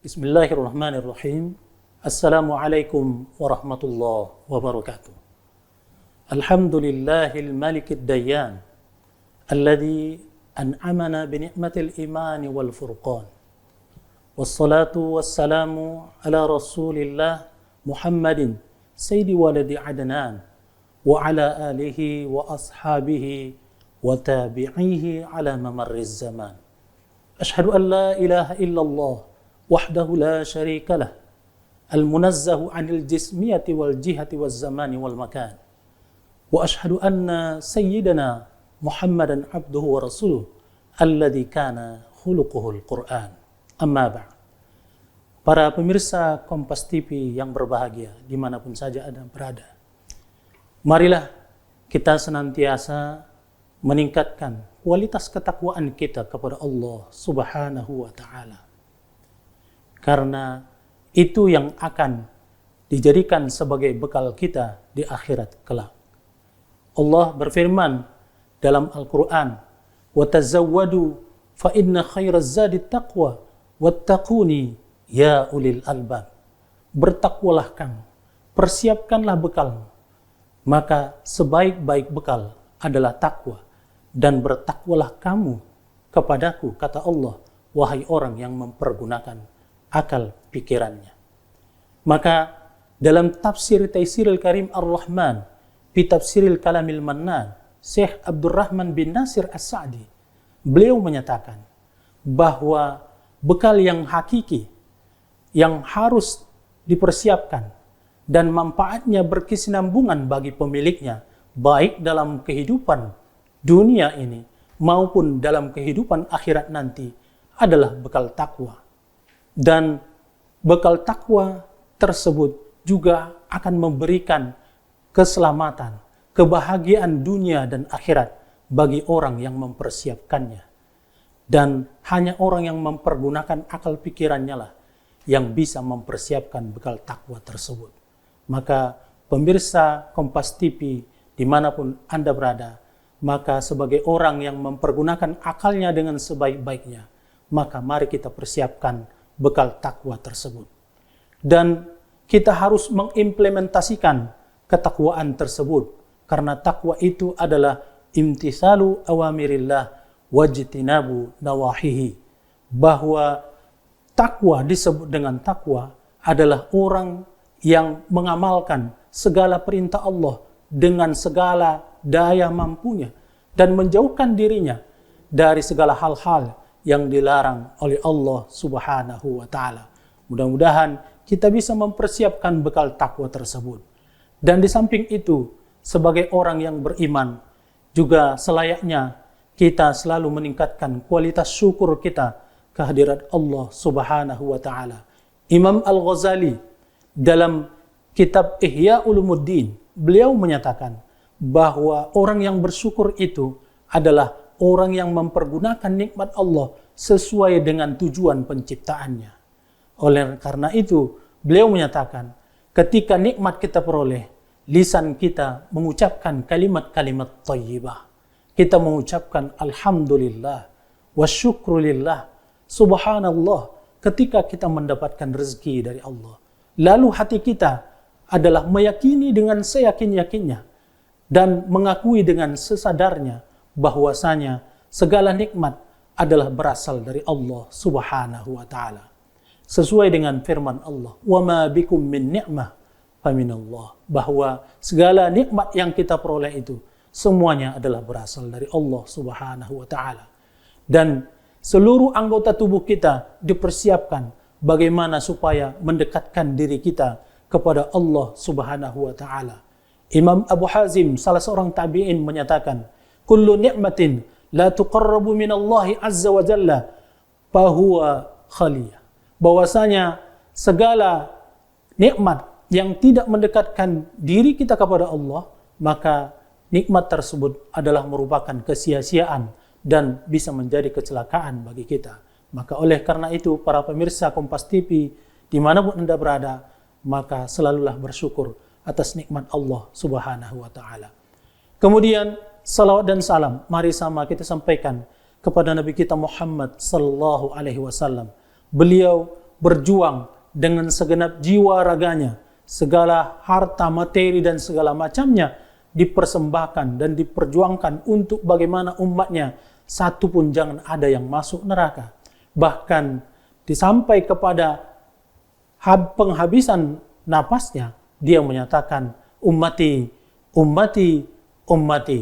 Bismillahirrahmanirrahim. Assalamualaikum warahmatullahi wabarakatuh. Alhamdulillahil malikid dayyan alladhi an'amana bi ni'matil imani wal furqan. Wassalatu wassalamu ala Rasulillah Muhammadin sayyidi waladi Adnan wa ala alihi wa ashabihi wa tabi'ihi ala mamarriz zaman. Ashhadu an la ilaha illallah wahdahu la syarika lah al-munazzahu 'anil jismiyati wal jihati waz zamani wal makan. Wa ashhadu anna sayyidana Muhammadan abduhu wa rasuluh alladzi kana khuluquhul Qur'an. Amma ba'd. Para pemirsa Kompas TV yang berbahagia dimanapun saja Anda berada, marilah kita senantiasa meningkatkan kualitas ketakwaan kita kepada Allah Subhanahu wa Ta'ala. Karena itu yang akan dijadikan sebagai bekal kita di akhirat kelak. Allah berfirman dalam Al-Quran, وَتَزَوَّدُوا فَإِنَّ خَيْرَ الزَّادِ التَّقْوَى وَاتَّقُونِي يَا أُولِي الْأَلْبَابِ. Bertakwalah kamu, persiapkanlah bekalmu, maka sebaik-baik bekal adalah takwa, dan bertakwalah kamu kepadaku, kata Allah, wahai orang yang mempergunakan akal pikirannya. Maka dalam tafsir Taisiril Karim Ar-Rahman fi Tafsiril Kalamil Mannan, Syekh Abdurrahman bin Nasir As-Sa'di, beliau menyatakan bahwa bekal yang hakiki yang harus dipersiapkan dan manfaatnya berkesinambungan bagi pemiliknya, baik dalam kehidupan dunia ini maupun dalam kehidupan akhirat nanti, adalah bekal takwa. Dan bekal takwa tersebut juga akan memberikan keselamatan, kebahagiaan dunia dan akhirat bagi orang yang mempersiapkannya. Dan hanya orang yang mempergunakan akal pikirannya lah yang bisa mempersiapkan bekal takwa tersebut. Maka pemirsa Kompas TV dimanapun Anda berada, maka sebagai orang yang mempergunakan akalnya dengan sebaik-baiknya, maka mari kita persiapkan bekal takwa tersebut. Dan kita harus mengimplementasikan ketakwaan tersebut, karena takwa itu adalah imtisalu awamirillah wajtinabu nawahihi. Bahwa takwa disebut dengan takwa adalah orang yang mengamalkan segala perintah Allah dengan segala daya mampunya dan menjauhkan dirinya dari segala hal-hal yang dilarang oleh Allah Subhanahu wa Ta'ala. Mudah-mudahan kita bisa mempersiapkan bekal takwa tersebut. Dan di samping itu, sebagai orang yang beriman, juga selayaknya kita selalu meningkatkan kualitas syukur kita kehadirat Allah Subhanahu wa Ta'ala. Imam Al-Ghazali dalam kitab Ihya Ulumuddin, beliau menyatakan bahwa orang yang bersyukur itu adalah orang yang mempergunakan nikmat Allah sesuai dengan tujuan penciptaannya. Oleh karena itu, beliau menyatakan, ketika nikmat kita peroleh, lisan kita mengucapkan kalimat-kalimat thayyibah. Kita mengucapkan alhamdulillah, wa syukrulillah, subhanallah, ketika kita mendapatkan rezeki dari Allah. Lalu hati kita adalah meyakini dengan seyakin-yakinnya dan mengakui dengan sesadarnya bahwasanya segala nikmat adalah berasal dari Allah Subhanahu wa Ta'ala. Sesuai dengan firman Allah, "Wa ma bikum min ni'mah faminallah." Bahwa segala nikmat yang kita peroleh itu semuanya adalah berasal dari Allah Subhanahu wa Ta'ala. Dan seluruh anggota tubuh kita dipersiapkan bagaimana supaya mendekatkan diri kita kepada Allah Subhanahu wa Ta'ala. Imam Abu Hazim, salah seorang tabi'in, menyatakan, kullu ni'matin la tuqarrabu minallahi azza wa jalla fahuwa khaliyah. Bahwasanya segala nikmat yang tidak mendekatkan diri kita kepada Allah, maka nikmat tersebut adalah merupakan kesia-siaan dan bisa menjadi kecelakaan bagi kita. Maka oleh karena itu, para pemirsa Kompas TV dimanapun Anda berada, maka selalulah bersyukur atas nikmat Allah Subhanahu wa Ta'ala. Kemudian salawat dan salam mari sama kita sampaikan kepada Nabi kita Muhammad sallallahu alaihi wasallam. Beliau berjuang dengan segenap jiwa raganya, segala harta, materi, dan segala macamnya dipersembahkan dan diperjuangkan untuk bagaimana umatnya satu pun jangan ada yang masuk neraka. Bahkan disampai kepada penghabisan napasnya, dia menyatakan, ummati, ummati, ummati.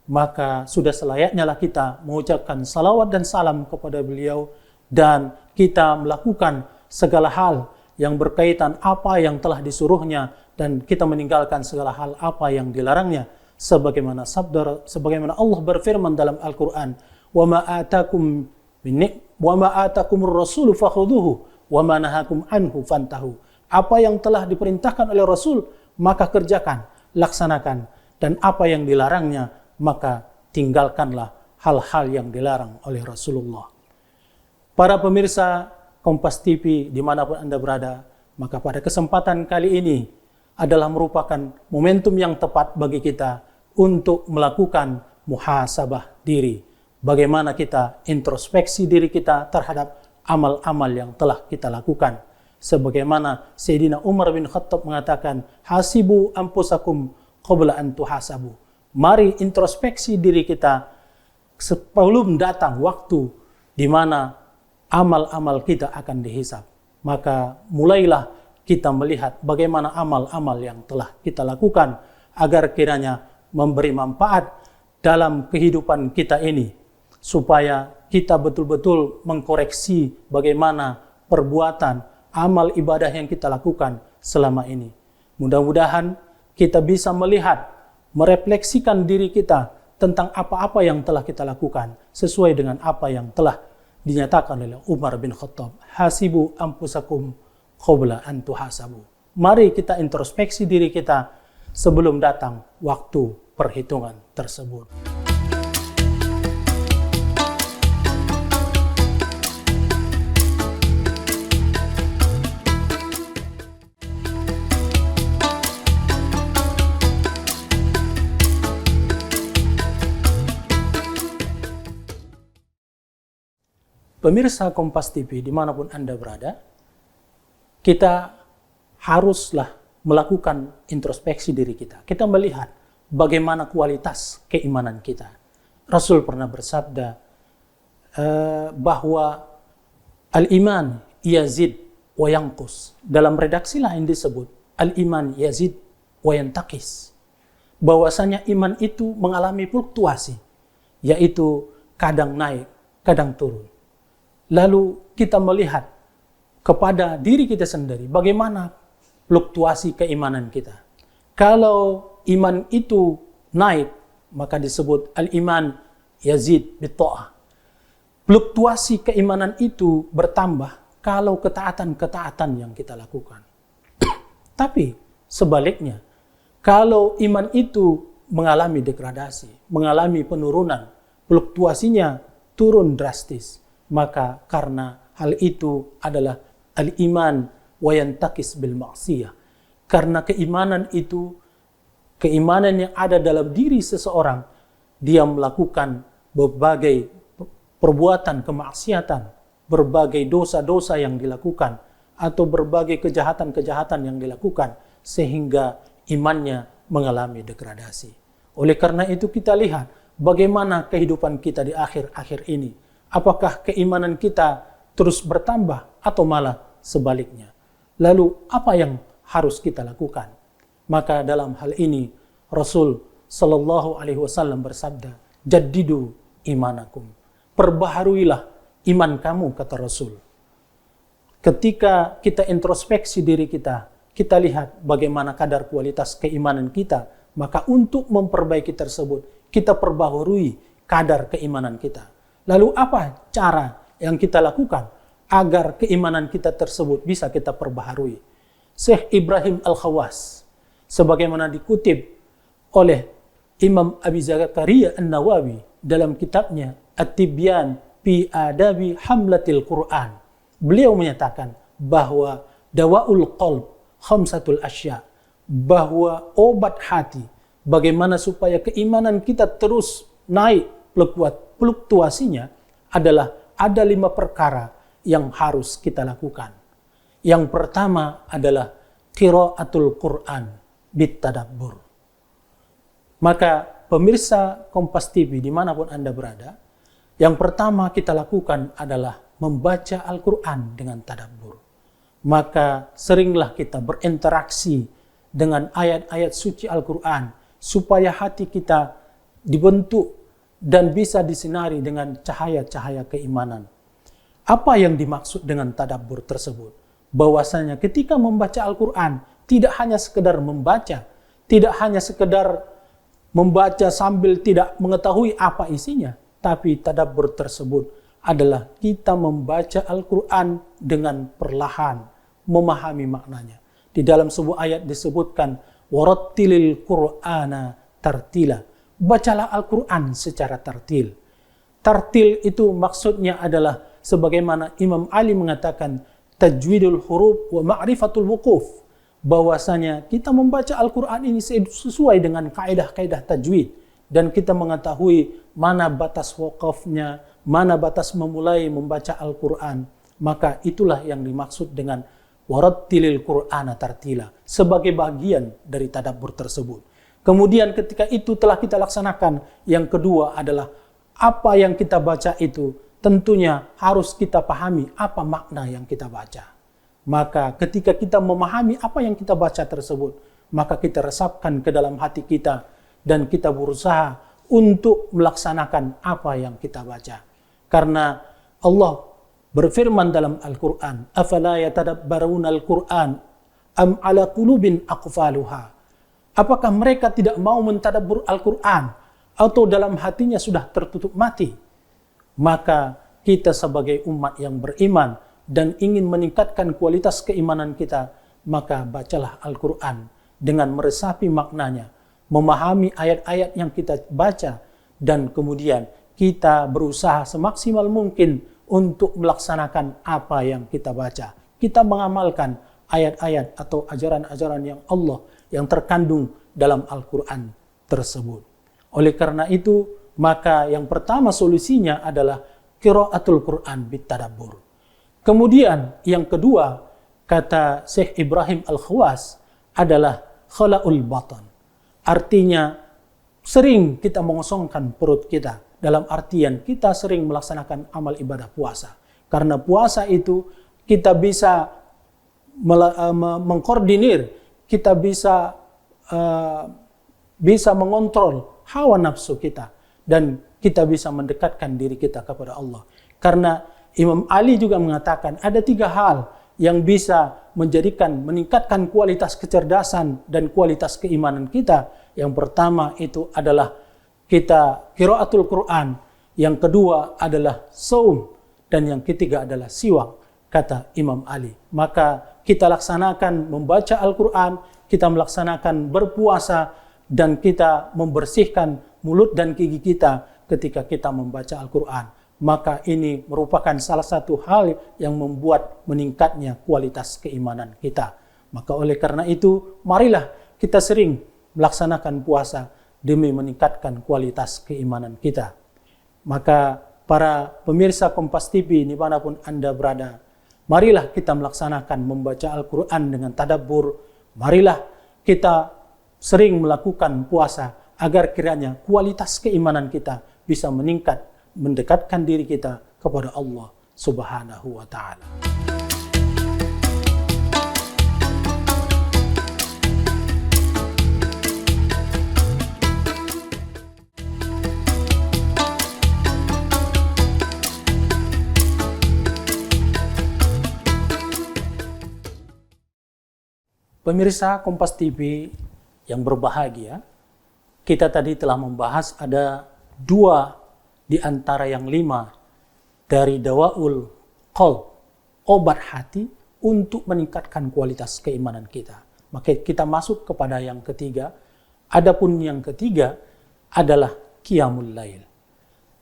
Maka sudah selayaknya lah kita mengucapkan salawat dan salam kepada beliau, dan kita melakukan segala hal yang berkaitan apa yang telah disuruhnya, dan kita meninggalkan segala hal apa yang dilarangnya, sebagaimana Allah berfirman dalam Al-Quran, wa ma atakumur rasulu fakhuduhu wa ma nahakum anhu fantahu. Apa yang telah diperintahkan oleh Rasul maka kerjakan, laksanakan, dan apa yang dilarangnya maka tinggalkanlah hal-hal yang dilarang oleh Rasulullah. Para pemirsa Kompas TV dimanapun Anda berada, maka pada kesempatan kali ini adalah merupakan momentum yang tepat bagi kita untuk melakukan muhasabah diri. Bagaimana kita introspeksi diri kita terhadap amal-amal yang telah kita lakukan. Sebagaimana Sayyidina Umar bin Khattab mengatakan, hasibu anfusakum qabla an tuhasabu. Mari introspeksi diri kita sebelum datang waktu di mana amal-amal kita akan dihisab. Maka mulailah kita melihat bagaimana amal-amal yang telah kita lakukan agar kiranya memberi manfaat dalam kehidupan kita ini, supaya kita betul-betul mengkoreksi bagaimana perbuatan amal ibadah yang kita lakukan selama ini. Mudah-mudahan kita bisa melihat, merefleksikan diri kita tentang apa-apa yang telah kita lakukan sesuai dengan apa yang telah dinyatakan oleh Umar bin Khattab. Hasibu anfusakum qabla an tuhasabu. Mari kita introspeksi diri kita sebelum datang waktu perhitungan tersebut. Pemirsa Kompas TV dimanapun Anda berada, kita haruslah melakukan introspeksi diri kita. Kita melihat bagaimana kualitas keimanan kita. Rasul pernah bersabda bahwa al-iman yazid wa yanqus. Dalam redaksi lain disebut al-iman yazid wa yantaqis. Bahwasanya iman itu mengalami fluktuasi, yaitu kadang naik, kadang turun. Lalu kita melihat kepada diri kita sendiri bagaimana fluktuasi keimanan kita. Kalau iman itu naik, maka disebut al-iman yazid bitta'ah. Fluktuasi keimanan itu bertambah kalau ketaatan-ketaatan yang kita lakukan. Tapi sebaliknya, kalau iman itu mengalami degradasi, mengalami penurunan, fluktuasinya turun drastis, maka karena hal itu adalah al-iman wa yantakis bil ma'siyah. Karena keimanan itu, keimanan yang ada dalam diri seseorang, dia melakukan berbagai perbuatan kemaksiatan, berbagai dosa-dosa yang dilakukan, atau berbagai kejahatan-kejahatan yang dilakukan, sehingga imannya mengalami degradasi. Oleh karena itu kita lihat bagaimana kehidupan kita di akhir-akhir ini. Apakah keimanan kita terus bertambah atau malah sebaliknya? Lalu apa yang harus kita lakukan? Maka dalam hal ini Rasul Shallallahu Alaihi Wasallam bersabda, jaddidu imanakum. Perbaharuilah iman kamu, kata Rasul. Ketika kita introspeksi diri kita, kita lihat bagaimana kadar kualitas keimanan kita, maka untuk memperbaiki tersebut, kita perbaharui kadar keimanan kita. Lalu apa cara yang kita lakukan agar keimanan kita tersebut bisa kita perbaharui? Syekh Ibrahim Al-Khawas, sebagaimana dikutip oleh Imam Abi Zakaria An-Nawawi dalam kitabnya At-Tibyan fi Adabi Hamlatil Quran, beliau menyatakan bahwa dawaul qalb khamsatul asya, bahwa obat hati, bagaimana supaya keimanan kita terus naik fluktuasinya, adalah ada 5 perkara yang harus kita lakukan. Yang pertama adalah qiraatul Quran bitadabbur. Maka pemirsa Kompas TV dimanapun Anda berada, yang pertama kita lakukan adalah membaca Al-Quran dengan tadabbur. Maka seringlah kita berinteraksi dengan ayat-ayat suci Al-Quran supaya hati kita dibentuk dan bisa disinari dengan cahaya-cahaya keimanan. Apa yang dimaksud dengan tadabbur tersebut? Bahwasanya ketika membaca Al-Quran tidak hanya sekedar membaca, tidak hanya sekedar membaca sambil tidak mengetahui apa isinya, tapi tadabbur tersebut adalah kita membaca Al-Quran dengan perlahan, memahami maknanya. Di dalam sebuah ayat disebutkan, warattilil Qur'ana tartila. Bacalah Al-Quran secara tartil. Tartil itu maksudnya adalah sebagaimana Imam Ali mengatakan, tajwidul huruf wa ma'rifatul wuquf. Bahwasanya kita membaca Al-Quran ini sesuai dengan kaidah-kaidah tajwid. Dan kita mengetahui mana batas wakafnya, mana batas memulai membaca Al-Quran. Maka itulah yang dimaksud dengan warattilil Qur'ana tartila, sebagai bagian dari tadabbur tersebut. Kemudian ketika itu telah kita laksanakan, yang kedua adalah apa yang kita baca itu tentunya harus kita pahami apa makna yang kita baca. Maka ketika kita memahami apa yang kita baca tersebut, maka kita resapkan ke dalam hati kita dan kita berusaha untuk melaksanakan apa yang kita baca. Karena Allah berfirman dalam Al-Quran, afala yatadabbaruna Al-Quran am ala qulubin aqfaluha. Apakah mereka tidak mau mentadabbur Al-Quran atau dalam hatinya sudah tertutup mati? Maka kita sebagai umat yang beriman dan ingin meningkatkan kualitas keimanan kita, maka bacalah Al-Quran dengan meresapi maknanya, memahami ayat-ayat yang kita baca, dan kemudian kita berusaha semaksimal mungkin untuk melaksanakan apa yang kita baca. Kita mengamalkan ayat-ayat atau ajaran-ajaran yang Allah yang terkandung dalam Al-Quran tersebut. Oleh karena itu, maka yang pertama solusinya adalah qiraatul Quran bitadabbur. Kemudian yang kedua, kata Syekh Ibrahim Al-Khawas, adalah khala'ul batan. Artinya sering kita mengosongkan perut kita, dalam artian kita sering melaksanakan amal ibadah puasa. Karena puasa itu kita bisa mengkoordinir, kita bisa mengontrol hawa nafsu kita, dan kita bisa mendekatkan diri kita kepada Allah. Karena Imam Ali juga mengatakan ada 3 hal yang bisa meningkatkan kualitas kecerdasan dan kualitas keimanan kita. Yang pertama itu adalah kita qiraatul Quran, yang kedua adalah saum, dan yang ketiga adalah siwak, kata Imam Ali. Maka kita laksanakan membaca Al-Quran, kita melaksanakan berpuasa, dan kita membersihkan mulut dan gigi kita ketika kita membaca Al-Quran. Maka ini merupakan salah satu hal yang membuat meningkatnya kualitas keimanan kita. Maka oleh karena itu, marilah kita sering melaksanakan puasa demi meningkatkan kualitas keimanan kita. Maka para pemirsa Kompas TV dimanapun Anda berada, marilah kita melaksanakan membaca Al-Quran dengan tadabbur. Marilah kita sering melakukan puasa agar kiranya kualitas keimanan kita bisa meningkat, mendekatkan diri kita kepada Allah Subhanahu wa Ta'ala. Pemirsa Kompas TV yang berbahagia, kita tadi telah membahas ada 2 di antara yang 5 dari dawaul qalb, obat hati untuk meningkatkan kualitas keimanan kita. Maka kita masuk kepada yang ketiga. Adapun yang ketiga adalah qiyamul lail.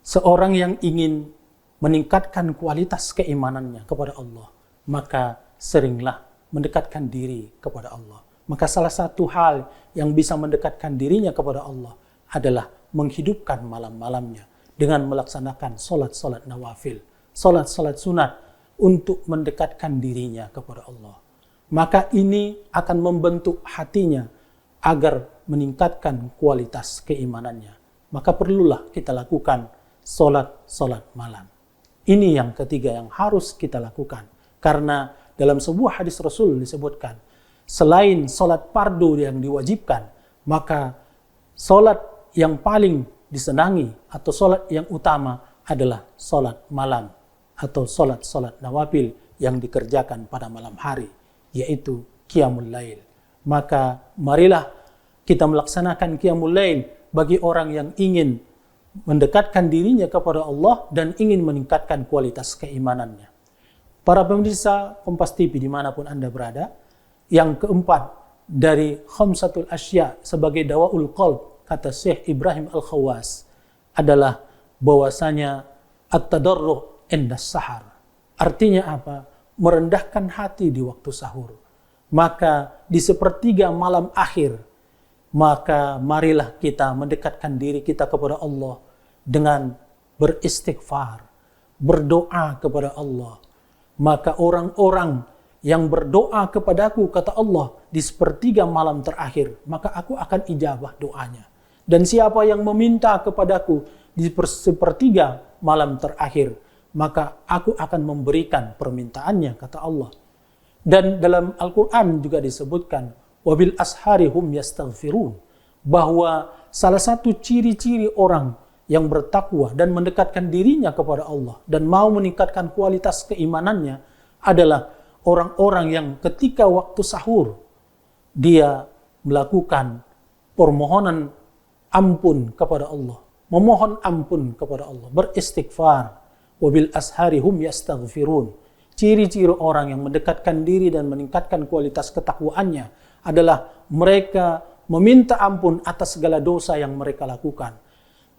Seorang yang ingin meningkatkan kualitas keimanannya kepada Allah, maka seringlah mendekatkan diri kepada Allah. Maka salah satu hal yang bisa mendekatkan dirinya kepada Allah adalah menghidupkan malam-malamnya dengan melaksanakan solat-solat nawafil, solat-solat sunat, untuk mendekatkan dirinya kepada Allah. Maka ini akan membentuk hatinya agar meningkatkan kualitas keimanannya. Maka perlulah kita lakukan solat malam. Ini yang ketiga yang harus kita lakukan. Karena dalam sebuah hadis Rasul disebutkan, selain solat fardu yang diwajibkan, maka solat yang paling disenangi atau solat yang utama adalah solat malam atau solat nawafil yang dikerjakan pada malam hari, yaitu qiyamul lail. Maka marilah kita melaksanakan qiyamul lail bagi orang yang ingin mendekatkan dirinya kepada Allah dan ingin meningkatkan kualitas keimanannya. Para pemirsa Kompas TV dimanapun Anda berada, yang keempat dari khamsatul asya sebagai dawaul qalb, kata Syekh Ibrahim Al-Khawas, adalah bahwasanya at-tadarruh inda sahar. Artinya apa? Merendahkan hati di waktu sahur. Maka di sepertiga malam akhir, maka marilah kita mendekatkan diri kita kepada Allah dengan beristighfar, berdoa kepada Allah. Maka orang-orang yang berdoa kepadaku, kata Allah, di sepertiga malam terakhir, maka aku akan ijabah doanya. Dan siapa yang meminta kepadaku di sepertiga malam terakhir, maka aku akan memberikan permintaannya, kata Allah. Dan dalam Al-Quran juga disebutkan, wabil ashari hum yastaghfirun, bahwa salah satu ciri-ciri orang yang bertakwa dan mendekatkan dirinya kepada Allah dan mau meningkatkan kualitas keimanannya adalah orang-orang yang ketika waktu sahur dia melakukan permohonan ampun kepada Allah, memohon ampun kepada Allah, beristighfar. Wabil ashari hum yastaghfirun. Ciri-ciri orang yang mendekatkan diri dan meningkatkan kualitas ketakwaannya adalah mereka meminta ampun atas segala dosa yang mereka lakukan.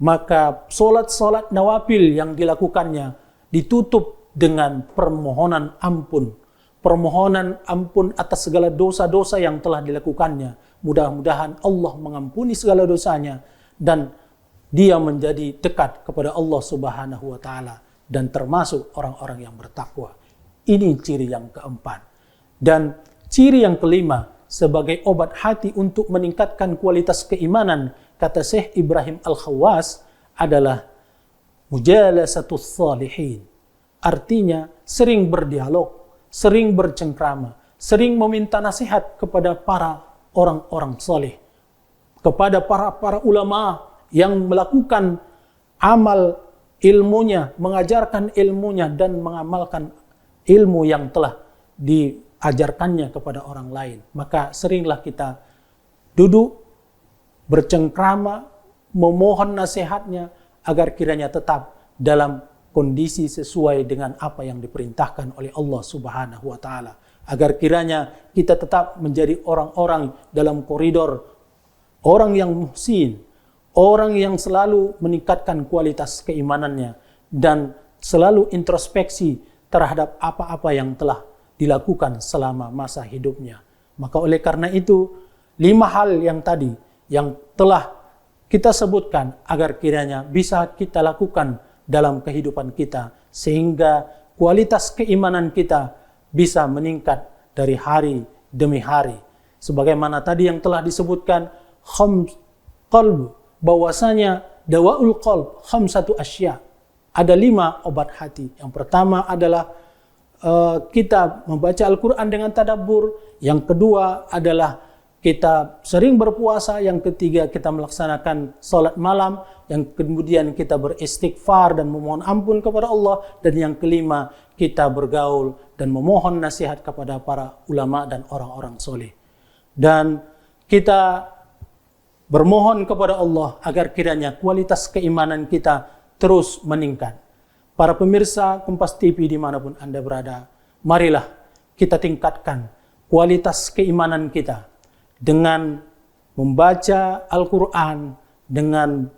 Maka solat nawafil yang dilakukannya ditutup dengan permohonan ampun. Permohonan ampun atas segala dosa-dosa yang telah dilakukannya. Mudah-mudahan Allah mengampuni segala dosanya dan dia menjadi dekat kepada Allah Subhanahu wa taala dan termasuk orang-orang yang bertakwa. Ini ciri yang keempat. Dan ciri yang kelima sebagai obat hati untuk meningkatkan kualitas keimanan, kata Syekh Ibrahim Al-Khawas, adalah mujalasatus salihin. Artinya sering berdialog, sering bercengkrama, sering meminta nasihat kepada para orang-orang saleh, kepada para ulama yang melakukan amal ilmunya, mengajarkan ilmunya dan mengamalkan ilmu yang telah diajarkannya kepada orang lain. Maka seringlah kita duduk bercengkrama, memohon nasihatnya agar kiranya tetap dalam kondisi sesuai dengan apa yang diperintahkan oleh Allah Subhanahu wa taala, agar kiranya kita tetap menjadi orang-orang dalam koridor orang yang muhsin, orang yang selalu meningkatkan kualitas keimanannya dan selalu introspeksi terhadap apa-apa yang telah dilakukan selama masa hidupnya. Maka oleh karena itu, 5 hal yang tadi yang telah kita sebutkan agar kiranya bisa kita lakukan dalam kehidupan kita sehingga kualitas keimanan kita bisa meningkat dari hari demi hari. Sebagaimana tadi yang telah disebutkan qalb, bahwasanya dawaul qalb khamsatu asya. Ada 5 obat hati. Yang pertama adalah kita membaca Al-Quran dengan tadabbur. Yang kedua adalah kita sering berpuasa. Yang ketiga kita melaksanakan salat malam. Yang kemudian kita beristighfar dan memohon ampun kepada Allah. Dan yang kelima kita bergaul dan memohon nasihat kepada para ulama dan orang-orang soleh. Dan kita bermohon kepada Allah agar kiranya kualitas keimanan kita terus meningkat. Para pemirsa Kompas TV dimanapun Anda berada, marilah kita tingkatkan kualitas keimanan kita dengan membaca Al-Quran, dengan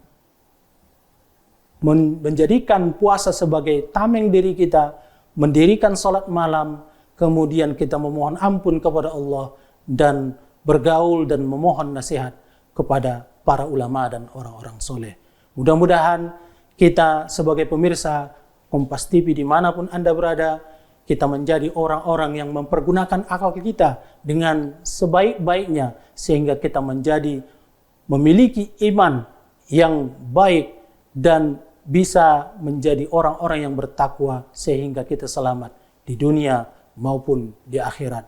menjadikan puasa sebagai tameng diri kita, mendirikan salat malam, kemudian kita memohon ampun kepada Allah dan bergaul dan memohon nasihat kepada para ulama dan orang-orang soleh. Mudah-mudahan kita sebagai pemirsa Kompas TV dimanapun Anda berada, kita menjadi orang-orang yang mempergunakan akal kita dengan sebaik-baiknya, sehingga kita memiliki iman yang baik dan bisa menjadi orang-orang yang bertakwa, sehingga kita selamat di dunia maupun di akhirat.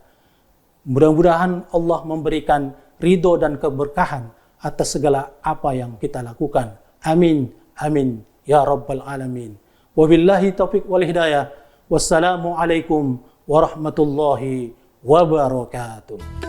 Mudah-mudahan Allah memberikan ridho dan keberkahan atas segala apa yang kita lakukan. Amin, amin, ya Rabbal Alamin. Wabillahi taufiq wal hidayah. Wassalamualaikum warahmatullahi wabarakatuh.